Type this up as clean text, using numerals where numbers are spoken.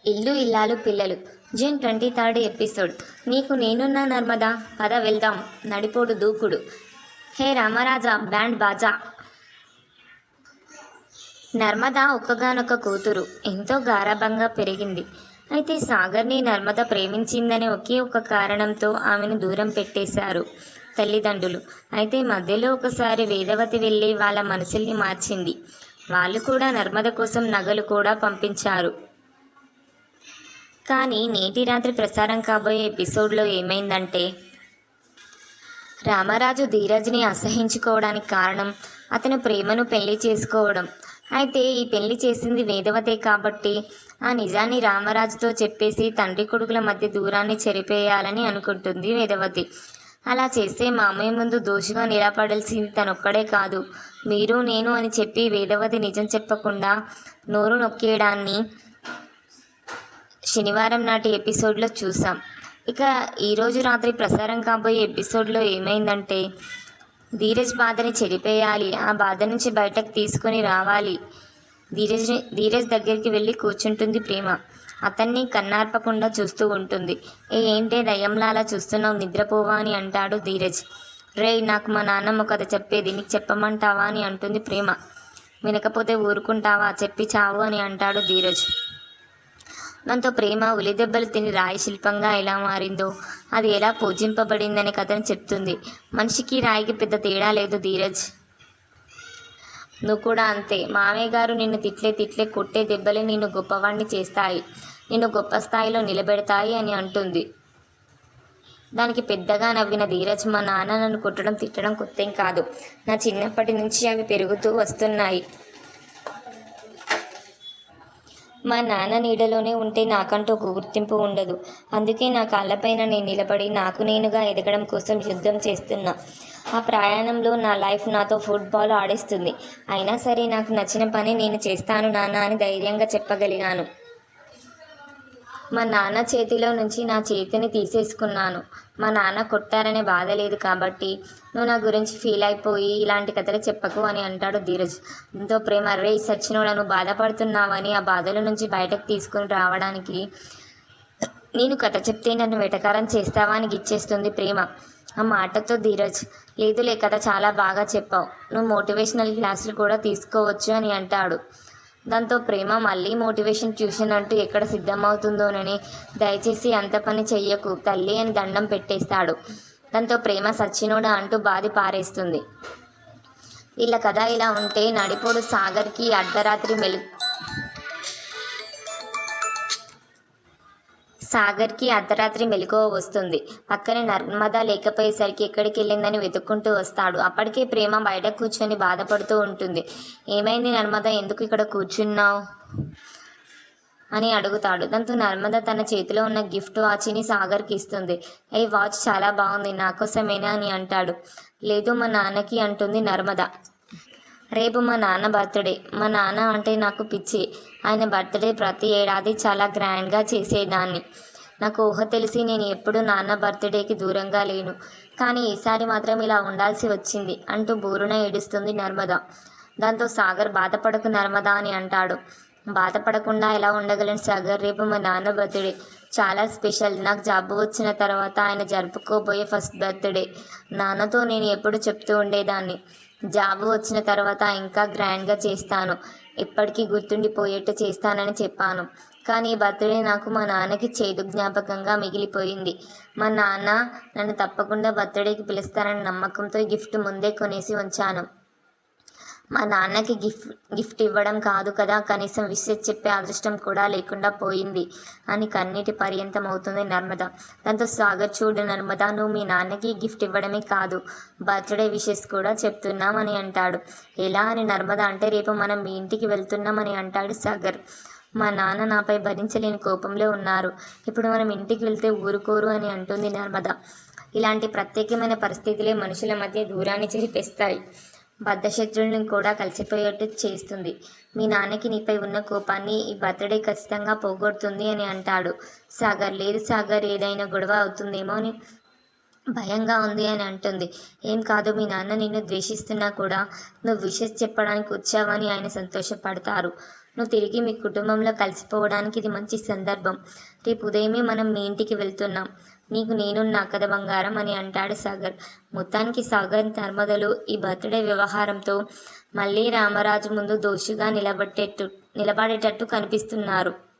ఇల్లు ఇల్లాలు పిల్లలు జూన్ 23 ఎపిసోడ్. నీకు నేనున్నా నర్మదా, పద వెళ్దాం. నడిపోడు దూకుడు. హే రామరాజా, బ్యాండ్ బాజా. నర్మద ఒక్కగానొక్క కూతురు, ఎంతో గారాబంగా పెరిగింది. అయితే సాగర్ని నర్మద ప్రేమించిందనే ఒకే ఒక కారణంతో ఆమెను దూరం పెట్టేశారు తల్లిదండ్రులు. అయితే మధ్యలో ఒకసారి వేదవతి వెళ్ళి వాళ్ళ మనసుల్ని మార్చింది. వాళ్ళు కూడా నర్మద కోసం నగలు కూడా పంపించారు. కానీ నేటి రాత్రి ప్రసారం కాబోయే ఎపిసోడ్లో ఏమైందంటే, రామరాజు ధీరజ్ని అసహించుకోవడానికి కారణం అతను ప్రేమను పెళ్లి చేసుకోవడం. అయితే ఈ పెళ్లి చేసింది వేదవతే కాబట్టి ఆ నిజాన్ని రామరాజుతో చెప్పేసి తండ్రి కొడుకుల మధ్య దూరాన్ని చెరిపేయాలని అనుకుంటుంది వేదవతి. అలా చేస్తే మామయ్య ముందు దోషిగా నిలబడాల్సింది తనొక్కడే కాదు, మీరు నేను అని చెప్పి వేదవతి నిజం చెప్పకుండా నోరు నొక్కేయడాన్ని శనివారం నాటి ఎపిసోడ్లో చూసాం. ఇక ఈరోజు రాత్రి ప్రసారం కాబోయే ఎపిసోడ్లో ఏమైందంటే, ధీరజ్ బాధని చెరిపేయాలి, ఆ బాధ నుంచి బయటకు తీసుకొని రావాలి. ధీరజ్ దగ్గరికి వెళ్ళి కూర్చుంటుంది ప్రేమ. అతన్ని కన్నార్పకుండా చూస్తూ ఉంటుంది. ఏంటే దయ్యంలాలా చూస్తున్నావు, నిద్రపోవా అని అంటాడు ధీరజ్. రేయ్, నాకు మా నాన్నమ్మ కథ చెప్పేది, నీకు చెప్పమంటావా అని అంటుంది ప్రేమ. వినకపోతే ఊరుకుంటావా, చెప్పి చావు అని అంటాడు ధీరజ్. దాంతో ప్రేమ ఉలిదెబ్బలు తిని రాయి శిల్పంగా ఎలా మారిందో, అది ఎలా పూజింపబడిందనే కథను చెప్తుంది. మనిషికి రాయికి పెద్ద తేడా లేదు ధీరజ్, నువ్వు కూడా అంతే. మామయ్య గారు నిన్ను తిట్లే కొట్టే దెబ్బలే నిన్ను గొప్పవాణ్ణి చేస్తాయి, నిన్ను గొప్ప స్థాయిలో నిలబెడతాయి అని అంటుంది. దానికి పెద్దగా నవ్విన ధీరజ్, మా నాన్న నన్ను కొట్టడం తిట్టడం కొత్తేం కాదు, నా చిన్నప్పటి నుంచి అవి పెరుగుతూ వస్తున్నాయి. మా నాన్న నీడలోనే ఉంటే నాకంటూ ఒక గుర్తింపు ఉండదు. అందుకే నా కాళ్ళపైన నేను నిలబడి నాకు నేనుగా ఎదగడం కోసం యుద్ధం చేస్తున్నా. ఆ ప్రయాణంలో నా లైఫ్ నాతో ఫుట్బాల్ ఆడిస్తుంది. అయినా సరే నాకు నచ్చిన పని నేను చేస్తాను నాన్న అని ధైర్యంగా చెప్పగలిగాను. మా నాన్న చేతిలో నుంచి నా చేతిని తీసేసుకున్నాను. మా నాన్న కొట్టారనే బాధ లేదు కాబట్టి నువ్వు నా గురించి ఫీల్ అయిపోయి ఇలాంటి కథలు చెప్పకు అని అంటాడు ధీరజ్. దీంతో ప్రేమ, రే సచ్చినోడా, నువ్వు బాధపడుతున్నావని ఆ బాధల నుంచి బయటకు తీసుకుని రావడానికి నేను కథ చెప్తే నన్ను వెటకారం చేస్తావా అని గిచ్చేస్తుంది ప్రేమ. ఆ మాటతో ధీరజ్, లేదులే, కథ చాలా బాగా చెప్పావు, నువ్వు మోటివేషనల్ క్లాసులు కూడా తీసుకోవచ్చు అని అంటాడు. దాంతో ప్రేమ మళ్ళీ మోటివేషన్ ట్యూషన్ అంటూ ఎక్కడ సిద్ధమవుతుందోనని, దయచేసి అంత పని చెయ్యకు తల్లి అని దండం పెట్టేస్తాడు. దాంతో ప్రేమ సచ్చినోడా అంటూ బాధి పారేస్తుంది. వీళ్ళ కథ ఇలా ఉంటే, నడిపోడు సాగర్కి అర్ధరాత్రి మెలకువ వస్తుంది. పక్కనే నర్మద లేకపోయేసరికి ఎక్కడికి వెళ్ళిందని వెతుక్కుంటూ వస్తాడు. అప్పటికే ప్రేమ బయట కూర్చొని బాధపడుతూ ఉంటుంది. ఏమైంది నర్మద, ఎందుకు ఇక్కడ కూర్చున్నావు అని అడుగుతాడు. దాంతో నర్మద తన చేతిలో ఉన్న గిఫ్ట్ వాచ్ని సాగర్కి ఇస్తుంది. ఈ వాచ్ చాలా బాగుంది, నా కోసమేనా అని అంటాడు. లేదు, మా నాన్నకి అంటుంది నర్మద. రేపు మా నాన్న బర్త్డే. మా నాన్న అంటే నాకు పిచ్చి. ఆయన బర్త్డే ప్రతి ఏడాది చాలా గ్రాండ్గా చేసేదాన్ని. నాకు ఊహ తెలిసి నేను ఎప్పుడూ నాన్న బర్త్డేకి దూరంగా లేను. కానీ ఈసారి మాత్రం ఇలా ఉండాల్సి వచ్చింది అంటూ బోరున ఏడుస్తుంది నర్మద. దాంతో సాగర్, బాధపడకు నర్మద అని అంటాడు. బాధపడకుండా ఎలా ఉండగలను సాగర్, రేపు మా నాన్న బర్త్డే చాలా స్పెషల్. నాకు జాబ్ వచ్చిన తర్వాత ఆయన జరుపుకోబోయే ఫస్ట్ బర్త్డే. నాన్నతో నేను ఎప్పుడు చెప్తూ ఉండేదాన్ని, జాబ్ వచ్చిన తర్వాత ఇంకా గ్రాండ్గా చేస్తాను, ఎప్పటికీ గుర్తుండిపోయేట్టు చేస్తానని చెప్పాను. కానీ ఈ బర్త్డే నాకు మా నాన్నకి చేదు జ్ఞాపకంగా మిగిలిపోయింది. మా నాన్న నన్ను తప్పకుండా బర్త్డేకి పిలుస్తారని నమ్మకంతో ఈ గిఫ్ట్ ముందే కొనేసి ఉంచాను. మా నాన్నకి గిఫ్ట్ ఇవ్వడం కాదు కదా, కనీసం విషెస్ చెప్పే అదృష్టం కూడా లేకుండా పోయింది అని కన్నీటి పర్యంతం అవుతుంది నర్మద. దాంతో సాగర్, చూడు నర్మద, నువ్వు మీ నాన్నకి గిఫ్ట్ ఇవ్వడమే కాదు, బర్త్డే విషెస్ కూడా చెప్తున్నామని అంటాడు. ఎలా అని నర్మద అంటే, రేపు మనం మీ ఇంటికి వెళ్తున్నామని అంటాడు సాగర్. మా నాన్న నాపై భరించలేని కోపంలో ఉన్నారు, ఇప్పుడు మనం ఇంటికి వెళ్తే ఊరుకోరు అని అంటుంది నర్మద. ఇలాంటి ప్రత్యేకమైన పరిస్థితులే మనుషుల మధ్య దూరాన్ని చెరిపేస్తాయి, బద్ధశత్రువులను కూడా కలిసిపోయేట్టు చేస్తుంది. మీ నాన్నకి నీపై ఉన్న కోపాన్ని ఈ బర్త్డే ఖచ్చితంగా పోగొడుతుంది అని అంటాడు సాగర్. లేదు సాగర్, ఏదైనా గొడవ అవుతుందేమో అని భయంగా ఉంది అని అంటుంది. ఏం కాదు, మీ నాన్న నిన్ను ద్వేషిస్తున్నా కూడా నువ్వు విషెస్ చెప్పడానికి వచ్చావని ఆయన సంతోషపడతారు. నువ్వు తిరిగి మీ కుటుంబంలో కలిసిపోవడానికి ఇది మంచి సందర్భం. రేపు ఉదయమే మనం మీ ఇంటికి వెళ్తున్నాం. నీకు నేనున్నా కదా బంగారం అని అంటాడు సాగర్. మొత్తానికి సాగర్ నర్మదలు ఈ బర్త్డే వ్యవహారంతో మళ్ళీ రామరాజు ముందు దోషిగా నిలబడేటట్టు కనిపిస్తున్నారు.